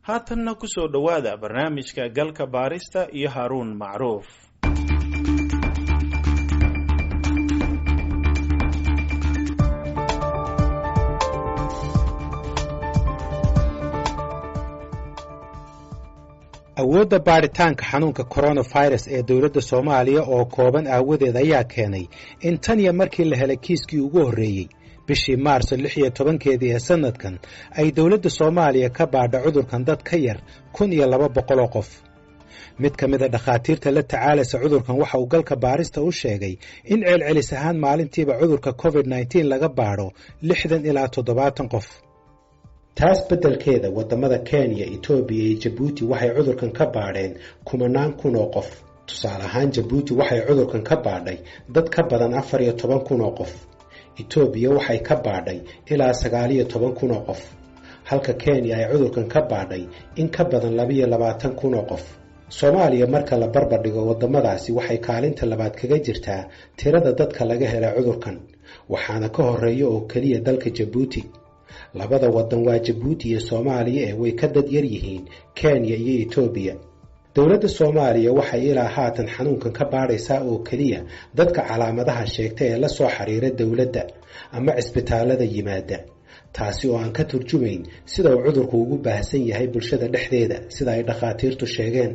haatanna ku soo dhowaada barnaamijka galka baarista iyo Haruun Macruuf. awoodda baaritaanka xanuunka coronavirus ee dowladda Soomaaliya oo kooban aawadeed ayaa keenay in tan iyo markii la helay kiiskii ugu horreeyay bishii Maarso 16 ee sanadkan ay dowladda Soomaaliya ka baadha cudurkan dad ka yar 1200 qof. mid ka mid ah dhakhaatiirta la tacaalaysa cudurkan waxa uu galka baarista u sheegay in celcelis ahaan maalintiiba cudurka COVID-19 laga baadho 60 ilaa 70 qof. taas beddelkeeda wadamada Kenya, Ethiopia iyo Djibouti waxay cudurkan ka baadheen 10,000 qof. tusaale ahaan Djibouti waxay cudurkan ka baadhay dad ka badan 14,000 qof. Ethiopia waxay ka baadhay ilaa 19,000 qof. halka Kenya ay cudurkan ka baadhay in ka badan 22,000 qof. Soomaaliya marka la barbar dhigo wadamadaasi waxay kaalinta labaad kaga jirtaa tirada dadka laga helay cudurkan, waxaana ka horeeya oo kaliya dalka Djibouti. labada wadan waa Djibouti iyo Soomaaliya ee way ka dad yar yihiin Kenya iyo Ethiopia. dowladda Soomaaliya waxay ilaa haatan xanuunkan ka baadhaysaa oo kaliya dadka calaamadaha sheegtay ee la soo xiriira dowladda ama cisbitaalada yimaada, taasi oo aan ka turjumayn sida uu cudurku ugu baahsan yahay bulshada dhexdeeda sida ay dhakhaatiirtu sheegeen.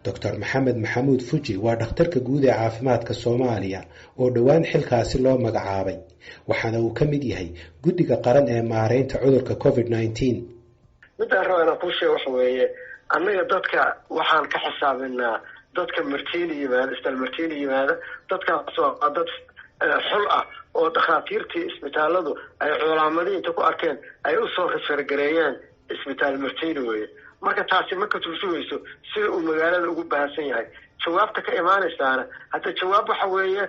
Dr. Maxamed Maxamuud Fuji waa dhakhtarka guud ee caafimaadka Soomaaliya oo dhowaan xilkaasi loo magacaabay, waxaana uu ka mid yahay guddiga qaran ee maareynta cudurka COVID-19. midaan rabo inaan kuu sheego waxa weeye annaga dadka waxaan ka xisaabinaa dadka martiini yimaada, isbitaal martiini yimaada, dadkaas waa dad xul ah oo dhakhaatiirtii isbitaaladu ay calaamadihi inta ku arkeen ay u soo refergareeyeen isbitaal martiini weeye. marka taasi ma ka turjumayso sida uu magaalada ugu baahsan yahay. jawaabta ka imaanaysaana hadda jawaab waxa weeye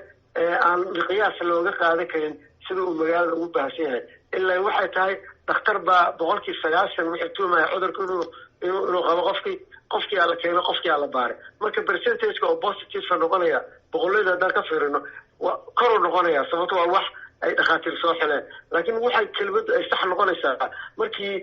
aan qiyaas looga qaadan karin sida uu magaalada ugu baahsan yahay. ilaa waxay tahay dhakhtar baa 90% wuxuu tuumaya cudurka inuu qabo qofkii la keeno, qofkii la baaray. marka percentage-ka oo positive noqonaya boqolada haddaan ka fiirino kor u noqonaya sababtoo waa wax ay dhakhaatiir soo xileen. laakiin waxay kelmadu ay sax noqonaysaa markii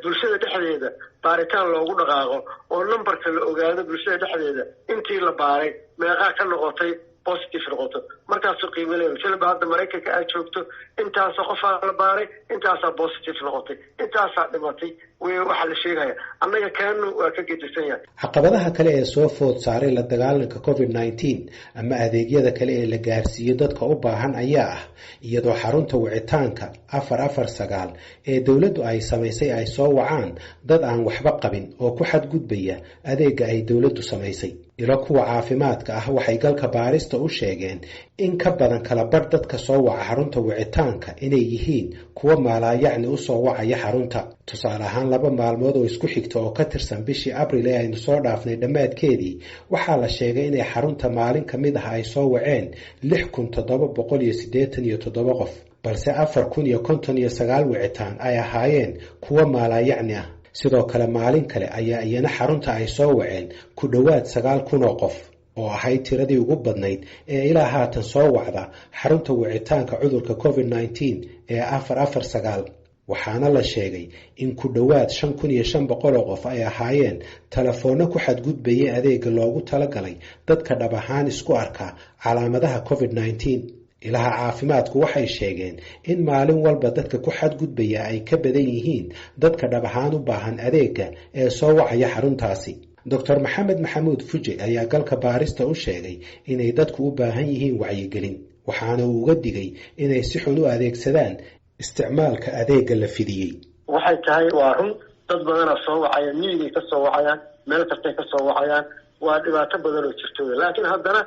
bulshada dhexdeeda baaritaan loogu dhaqaaqo oo numberka la ogaado bulshada dhexdeeda intii la baaray meeqaa ka noqotay positive noqoto. markaasuu qiimo leeyahay. sida hadda Mareykanka ay joogto intaasoo qofaa la baaray, intaasaa positive noqotay, intaasaa dhimatay waxa la sheegaya. annaga kaanu waa ka gedisan yahay. caqabadaha kale ee soo food saaray la dagaalanka COVID-19 ama adeegyada kale ee la gaarsiiyo dadka u baahan ayaa ah iyadoo xarunta wicitaanka 449 ee dowladdu ay samaysay ay soo wacaan dad aan waxba qabin oo ku xadgudbaya adeega ay dowladdu samaysay. ilo kuwa caafimaadka ah waxay galka baarista u sheegeen in ka badan kala bar dadka soo waca xarunta wicitaanka inay yihiin kuwa maalaayacni u soo wacaya xarunta. tusaale ahaan 2 maalmood oo isku xigta oo ka tirsan bishii Abriil ee aynu soo dhaafnay dhammaadkeedii waxaa la sheegay inay xarunta maalin ka mid ah ay soo waceen 6,787 qof, balse 4,059 wicitaan ay ahaayeen kuwa maalaayacni ah. sidoo kale maalin kale ayaa iyana xarunta ay soo waceen ku dhowaad 9,000 qof oo ahayd tiradii ugu badnayd ee ilaa haatan soo wacda xarunta wicitaanka cudurka COVID-19 ee 449. waxaana la sheegay in ku dhowaad 5,500 qof ay ahaayeen telefoonno ku xadgudbayay adeega loogu talagalay dadka dhab ahaan isku arka calaamadaha COVID-19. ilaha caafimaadku waxay sheegeen in maalin walba dadka ku xadgudbaya ay ka badan yihiin dadka dhab ahaan u baahan adeega ee soo wacaya xaruntaasi. Dr. Maxamed Maxamuud Fuji ayaa galka baarista u sheegay inay dadku u baahan yihiin wacyigelin, waxaana uu uga digay inay si xun u adeegsadaan isticmaalka adeega la fidiyey. waxay tahay waa run dad badan soo wacaya, miyiga ka soo wacayaan, meel kasta ka soo wacayaan, waa dhibaato badan oo jirto. laakiin haddana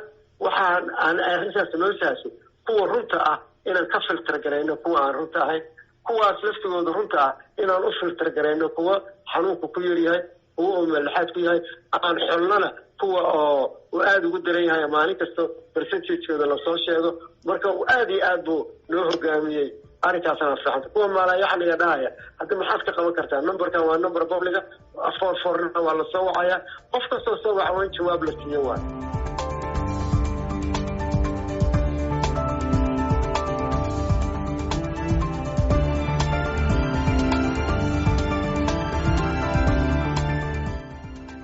waxaan arrintaas loo saasay kuwa runta ah inaan ka filter gareyno kuwa aan runta ahayn, kuwaas laftigooda runta ah inaan u filter gareyno kuwa xanuunku ku yar yahay, kuwa oo malaxaad ku yahay, aan xulnana kuwa oo aad ugu daran yahay maalin kasta percentage-kooda la soo sheego. marka aad iyo aad buu loo hogaamiyey arrintaasna fiican. kuwa maalaayacniga dhahaya hadda maxaad ka qaban kartaa? numberkan waa number public ah, 449 waa la soo wacaya, qof kastoo soo waca waa in jawaab la siiyo waa.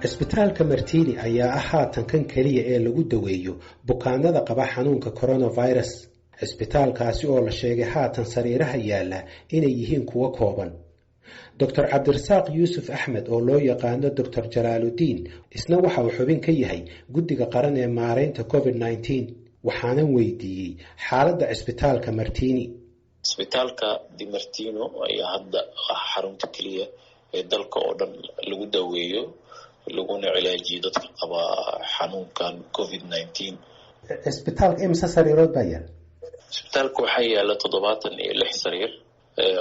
cisbitaalka martini ayaa ah haatan kan keliya ee lagu daweeyo bukaanada qaba xanuunka coronavirus. cisbitaalkaasi oo la sheegay haatan sariiraha yaalla inay yihiin kuwo kooban. doctor cabdirasaaq yuusuf axmed oo loo yaqaano doctor jalaaludiin isna waxa uu xubin ka yahay guddiga qaran ee maaraynta covid-19. waxaanan weydiiyey xaaladda cisbitaalka martini. cisbitaalka di martino ayaa hadda ah xarunta keliya ee dalka oo dhan lagu daweeyo laguna cilaajiyo dadka qaba xanuunkan covid-19. cisbitaalka imisa sariirood baa yaala? cisbitaalka waxaa yaala 76 sariir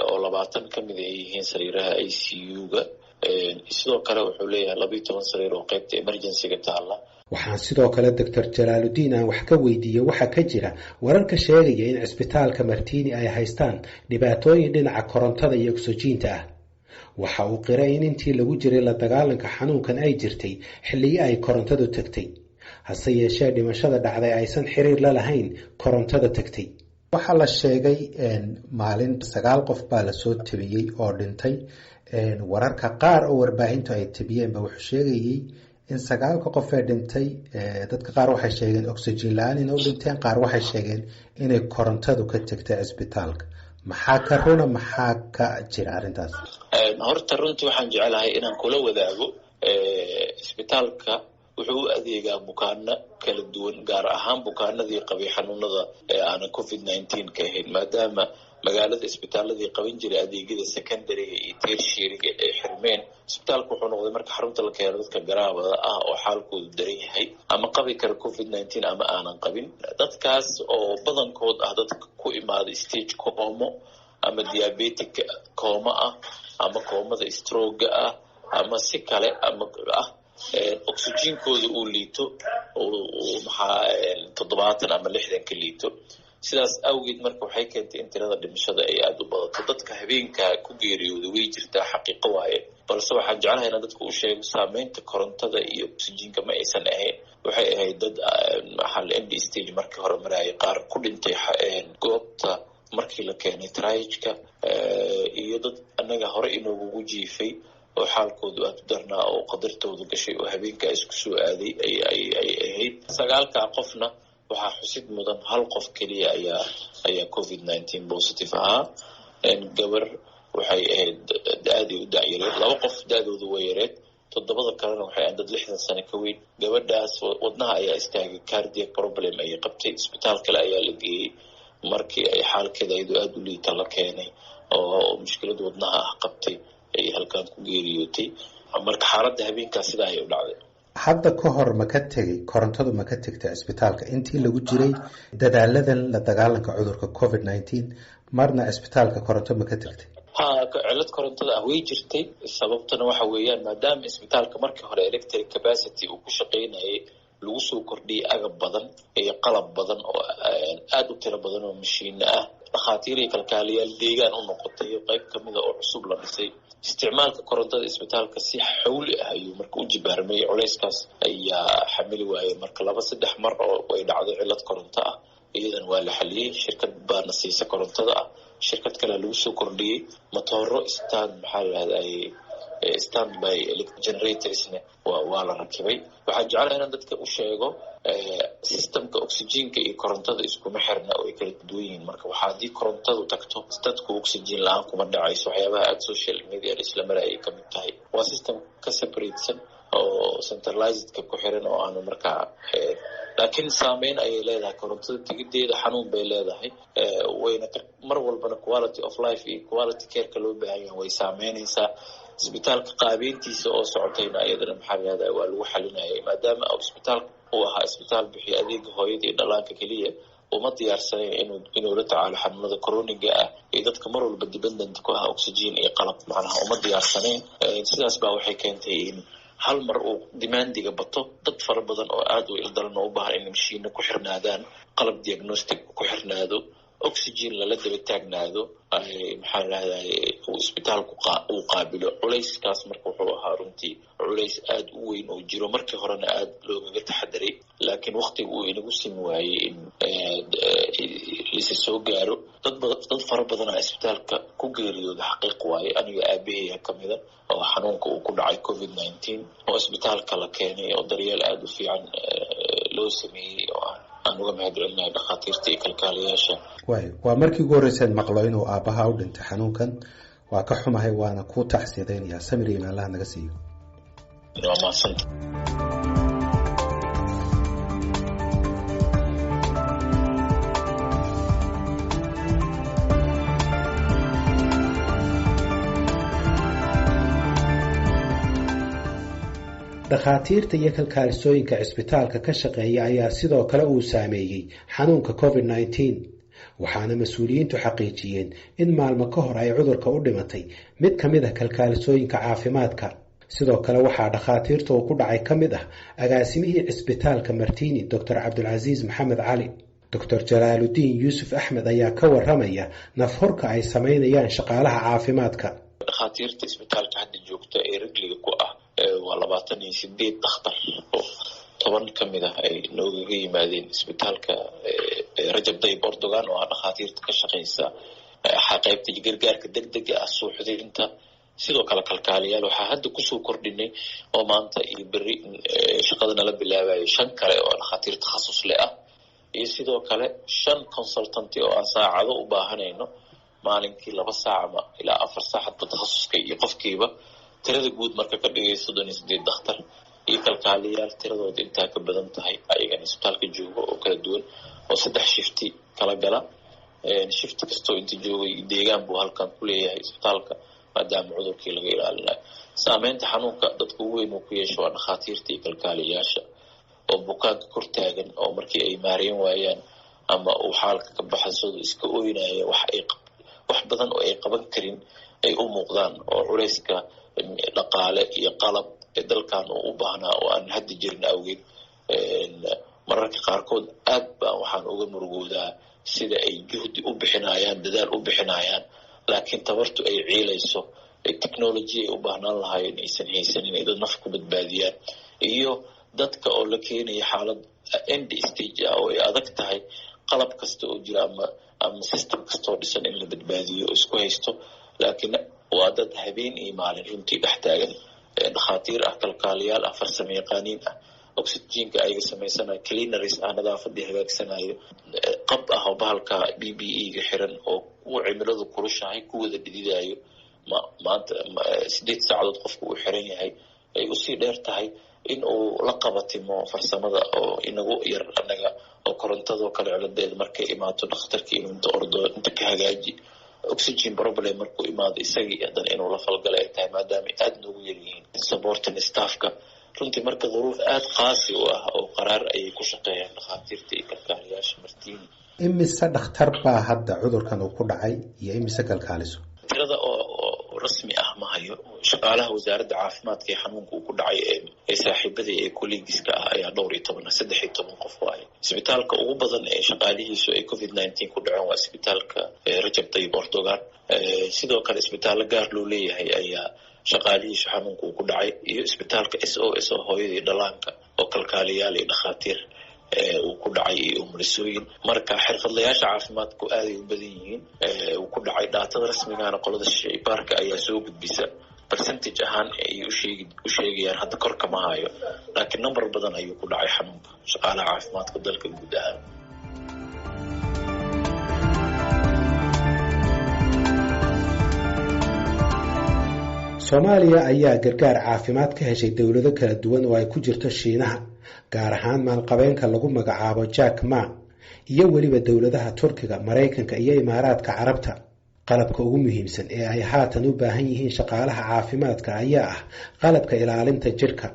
oo 20 ka mid ay yihiin sariiraha ICU-ga. sidoo kale wuxuu leeyahay 12 sariir oo qaybta emergency-ga taala. waxaan sidoo kale doctor jalaaludiin aan wax ka weydiiyey waxa ka jira wararka sheegaya in cisbitaalka martini ay haystaan dhibaatooyin dhinaca korontada iyo oksijiinta ah. waxa uu qiray in intii lagu jiray la dagaalanka xanuunkan ay jirtay xilliyo ay korontadu tagtay, hase yeeshee dhimashada dhacday aysan xiriir la lahayn korontada tagtay. waxaa la sheegay maalin 9 qof baa lasoo tabiyey oo dhintay. wararka qaar oo warbaahintu ay tabiyeenba wuxuu sheegayey in 9 qof ee dhintay dadka qaar waxay sheegeen oxygen la-aan inay u dhinteen, qaar waxay sheegeen inay korontadu ka tagtay cisbitaalka. maxaa ka runa maxaa ka jira arrintaas? horta runtii waxaan jecelahay inaan kula wadaago cisbitaalka wuxuu u adeegaa bukaano kala duwan, gaar ahaan bukaanadii qabay xanuunada ee aanan covid-19 ka ahayn, maadaama magaalada isbitaaladii qaban jiray adeegyada secondary-ga iyo tertiary-ga ay xirmeen. isbitaalku wuxuu noqday marka xarunta la keeno dadka garaabada ah oo xaalkoodu daran yahay ama qabi kara covid-19 ama aanan qabin. dadkaas oo badankood ah dadka ku imaaday stage coma ama diabetic coma ah ama koomada stroke ah ama si kale ama ah oxygenkooda uu liito oo maxaa 70 ama 60 ka liito. sidaas awgeed marka waxay keentay in tirada dhimashada ay aad u badato. dadka habeenka ku geeriyooda way jirtaa, xaqiiqo waaye, balse waxaan jeclahay inaan dadku u sheego saameynta korontada iyo oxygenka ma aysan ahayn. waxay ahayd dad end stage markii hore marayay, qaar ku dhintay goobta markii la keenay triage-ka, iyo dad annaga hore inoogugu jiifay oo xaalkoodu aad u darnaa oo qadartoodu gashay oo habeenkaa isku soo aaday ay ahayd. 9 qofna waxaa xusid mudan 1 qof keliya ayaa covid-19 positive ahaa. gabar waxay ahayd da-adii u dacyareed, 2 qof da-doodu way yareed, 7 kalena waxay ahayd dad 60 sano ka weyn. gabadhaas wadnaha ayaa istaagay, cardiac problem ayay qabtay, isbitaal kale ayaa la geeyey. markii ay xaalkeeda iyadoo aad u liita la keenay oo mushkilad wadnaha ah qabtay ay halkaan ku geeriyootay. marka xaaladda habeenkaa sidaa ayay u dhacday. hadda ka hor ma ka tegay korontadu ma ka tegtay cisbitaalka intii lagu jiray dadaaladan la dagaalanka cudurka covid-19? marna cisbitaalka koronto ma ka tegtay? cilad korontada ah way jirtay. sababtana waxa weeyaan maadaama isbitaalka markii hore electric capacity uu ku shaqaynayay lagu soo kordhiyey agab badan iyo qalab badan oo aad u tiro badan oo mashiino ah, dhakhaatiir iyo kalkaaliyaal deegaan u noqotay qayb kamida oo cusub la dhisay. isticmaalka korontada isbitaalka si xawli ah ayuu marka u jibaarmay. culayskaas ayaa xamili waayey. marka 2-3 mar oo way dhacday cilad koronto ah, iyadan waa la xaliyey. shirkad baana siisa korontada ah, shirkad kale lagu soo kordhiyey matooro standby generatorsna waa la rakibay. waxaan jeclahay inaan dadka u sheego systemka oxygenka iyo korontada iskuma xirna oo ay kala duwan yihiin. marka waxaa haddii korontadu tagto dadku oxygen la-aan kuma dhacayso. waxyaabaha aad social media isla marayay ka mid tahay. waa system ka separatesan oo centralizedka ku xiran oo aanu markaa laakiin saameyn ayay leedahay. korontada tegideeda xanuun bay leedahay, wayna mar walbana quality of life iyo quality careka loo baahan yahay way saameynaysaa. isbitaalka qaabeyntiisa oo socotayna iyadana maxaa waa lagu xalinayay, maadaama isbitaalka uu ahaa isbitaal bixiya adeega hooyada iyo dhallaanka keliya. uma diyaarsanayn inuu la tacaalo xanuunada coroniga ah iyo dadka mar walba dependent ku ah oxygen iyo qalab, macnaha uma diyaarsanayn. sidaas baa waxay keentay in hal mar uu demandiga bato, dad fara badan oo aad u ildaran oo u baahan in mashiino ku xirnaadaan, qalab diagnostic ku xirnaado, oxygen lala daba taagnaado, maxaa lahday uu isbitaalku uu qaabilo. culayskaas marka wuxuu ahaa runtii culays aad u weyn oo jiro markii horena aad loogaga taxadaray, laakiin waqtiga uu inagu simi waayey in kiisa soo gaaro dad fara badan oo isbitaalka ku geeriyooda xaqiiq waaye aniga aabahaya kamida oo xanuunka uu ku dhacay COVID-19 oo isbitaalka la keenay oo daryeel aad u fiican loo sameeyay oo aan uga mahadcelinahay dhakhaatiirta iyo kalkaaliyaasha. waa markii ugu horreysay maqlo inuu aabaha u dhintay xanuunkan waa ka xumahay waana ku taxsiideynaya samir iyo Allah naga siiyo. waa maasanta dhakhaatiirta iyo kalkaalisooyinka cisbitaalka ka shaqeeya ayaa sidoo kale uu saameeyey xanuunka COVID-19 waxaana mas-uuliyiintu xaqiijiyeen in maalmo ka hor ay cudurka u dhimatay mid ka mid ah kalkaalisooyinka caafimaadka sidoo kale waxaa dhakhaatiirta uu ku dhacay ka mid ah agaasimihii cisbitaalka Martini Dr. Cabdulcasiis Maxamed Cali. Dr. Jalaaludiin Yuusuf Axmed ayaa ka waramaya nafhorka ay sameynayaan shaqaalaha caafimaadka. dhakhaatiirta isbitaalka hadda joogta ee rigliga ku ah waa 28 dhakhtar oo 10 ka mid ah ay nooga yimaadeen isbitaalka Rajab Tayyip Erdogan oo dhakhaatiirta ka shaqeysa qaybta gargaarka degdega ah suuxdinta sidoo kale kalkaaliyaal waxaa hadda ku soo kordhinay oo maanta iyo bari shaqadana la bilaabay 5 kale oo dhakhaatiir takhasus leh ah iyo sidoo kale 5 consultant oo aan saacado u baahanayno maalinkii 2 saac ilaa 4 saacadood takhasuska iyo qofkiiba tirada guud marka ka dhigay 38 dhakhtar iyo kalkaaliyaal tiradooda inta ka badan tahay ayaga isbitaalka joogo oo kala duwan oo 3 shifti kala gala shift kasto inta joogay deegaan buu halkan ku leeyahay isbitaalka maadaama cudurkii laga ilaalinayo saameynta xanuunka dadku weyn uu ku yeesho waa dhakhaatiirta iyo kalkaaliyaasha oo bukaanka kor taagan oo markii ay maareen waayaan ama uu xaalka ka baxsado iska ooyinaya wax badan oo ay qaban karin ay u muuqdaan oo culayska dhaqaale iyo qalab ee dalkan u baahnaa oo aan hadda jirin awgeed mararka qaarkood aad baan waxaan uga murugoodaa sida ay juhdi u bixinayaan dadaal u bixinayaan laakiin tabartu ay ciilayso technology ay u baahnaan lahaayeen aysan haysanin ay dad naf ku badbaadiyaan iyo dadka oo la keenaya xaalad end stage ah oo ay adag tahay qalab kasta oo jira ama system kasta oo dhisan in la badbaadiyo isku haysto laakiin waa dad habeen iyo maalin runtii dhex taagan dhakhaatiir ah kalkaaliyaal ah farsamayaqaaniin ah oxygenka ayaga samaysanaya cleaners ah nadaafadii hagaagsanaya qab ah oo bahalka BPE ga xiran oo uu cimiladu kulushahay ku wada dhididayo maanta 8 saacadood qofku uu xiran yahay ay u sii dheer tahay in uu la qabatimo farsamada oo inagu yar anaga oo korontadoo kale ciladeed markay imaato dhakhtarkii inuu inta ordo inta ka hagaaji oxygen problem markuu imaado isagii hadan inuu la falgalay ay tahay maadaama aad noogu yar yihiin supporting staffka runtii marka duruuf aad qaasi u ah oo qaraar ayay ku shaqeeyaan dhakhaatiirta iyo kalkaaliyaasha Martini. imise dhakhtar baa hadda cudurkan uu ku dhacay iyo imise kalkaaliso? tirada oo rasmi ah ma hayo shaqaalaha wasaaradda caafimaadka ee xanuunka uu ku dhacay ee saaxiibada ee colleagueska ah ayaa 13 qof waaye isbitaalka ugu badan ee shaqaalihiisu ay COVID-19 ku dhaceen waa isbitaalka Rajab Tayyip Erdogan sidoo kale isbitaal gaar loo leeyahay ayaa shaqaalihiisu xanuunka uu ku dhacay iyo isbitaalka SOS oo hooyadii dhalaanka oo kalkaaliyaal iyo dhakhaatiir uu ku dhacay iyo umrisooyin marka xirfadlayaasha caafimaadku aad ay u badan yihiin uu ku dhacay daatada rasmigaana qolada shaybaarka ayaa soo gudbisa percentage ahaan ay u sheegayaan hadda kor kama hayo laakiin number badan ayuu ku dhacay xanuunka shaqaalaha caafimaadka dalka guud ahaan. Soomaaliya ayaa gargaar caafimaad ka heshay dawlado kala duwan oo ay ku jirto Shiinaha gaar ahaan maalqabeenka lagu magacaabo Jack Ma iyo waliba dawladaha Turkiga, Mareykanka iyo Imaaraadka Carabta. qalabka ugu muhiimsan ee ay haatan u baahan yihiin shaqaalaha caafimaadka ayaa ah qalabka ilaalinta jirka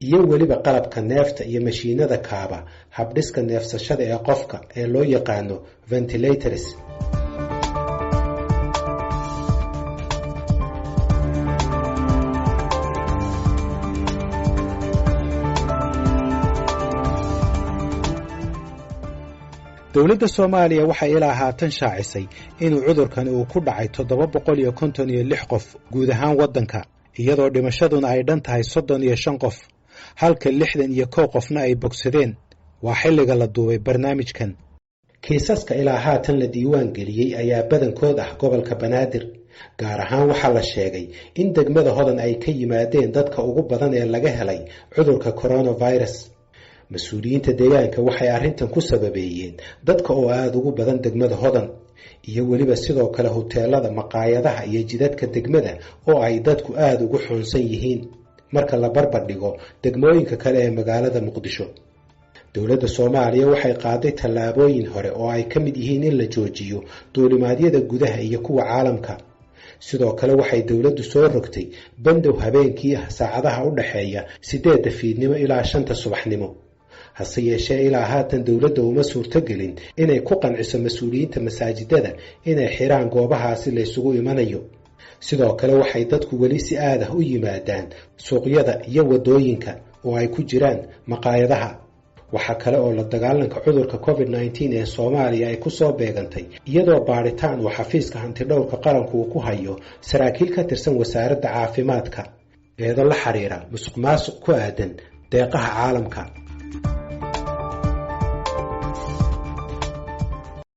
iyo waliba qalabka neefta iyo mashiinada kaaba habdhiska neefsashada ee qofka ee loo yaqaano ventilators. dawladda Soomaaliya waxay ilaa haatan shaacisay inuu cudurkan uu ku dhacay 756 qof guud ahaan wadanka iyadoo dhimashaduna ay dhan tahay 35 qof halka 61 qofna ay bogsadeen waa xilliga la duubay barnaamijkan. kiisaska ilaa haatan la diiwaan geliyey ayaa badankood ah gobolka Banaadir. gaar ahaan waxaa la sheegay in degmada Hodan ay ka yimaadeen dadka ugu badan ee laga helay cudurka coronavirus. mas-uuliyiinta deegaanka waxay arrintan ku sababeeyeen dadka oo aad ugu badan degmada Hodan iyo weliba sidoo kale hoteelada, maqaayadaha iyo jidadka degmada oo ay dadku aad ugu xoonsan yihiin marka la barbar dhigo degmooyinka kale ee magaalada Muqdisho. dowladda Soomaaliya waxay qaaday tallaabooyin hore oo ay ka mid yihiin in la joojiyo duulimaadyada gudaha iyo kuwa caalamka. sidoo kale waxay dowladdu soo rogtay bandow habeenkii ah saacadaha u dhaxeeya 8 fiidnimo ilaa 5 subaxnimo. hase yeeshee ilaa haatan dowladda uma suurtagelin inay ku qanciso mas-uuliyiinta masaajidada inay xiraan goobahaasi la isugu imanayo. sidoo kale waxay dadku weli si aad ah u yimaadaan suuqyada iyo wadooyinka oo ay ku jiraan maqaayadaha. waxaa kale oo la dagaalanka cudurka COVID-19 ee Soomaaliya ay ku soo beegantay iyadoo baaritaan uu xafiiska hantidhowrka qaranku uu ku hayo saraakiil ka tirsan wasaaradda caafimaadka eedo la xiriira musuqmaasuq ku aadan deeqaha caalamka.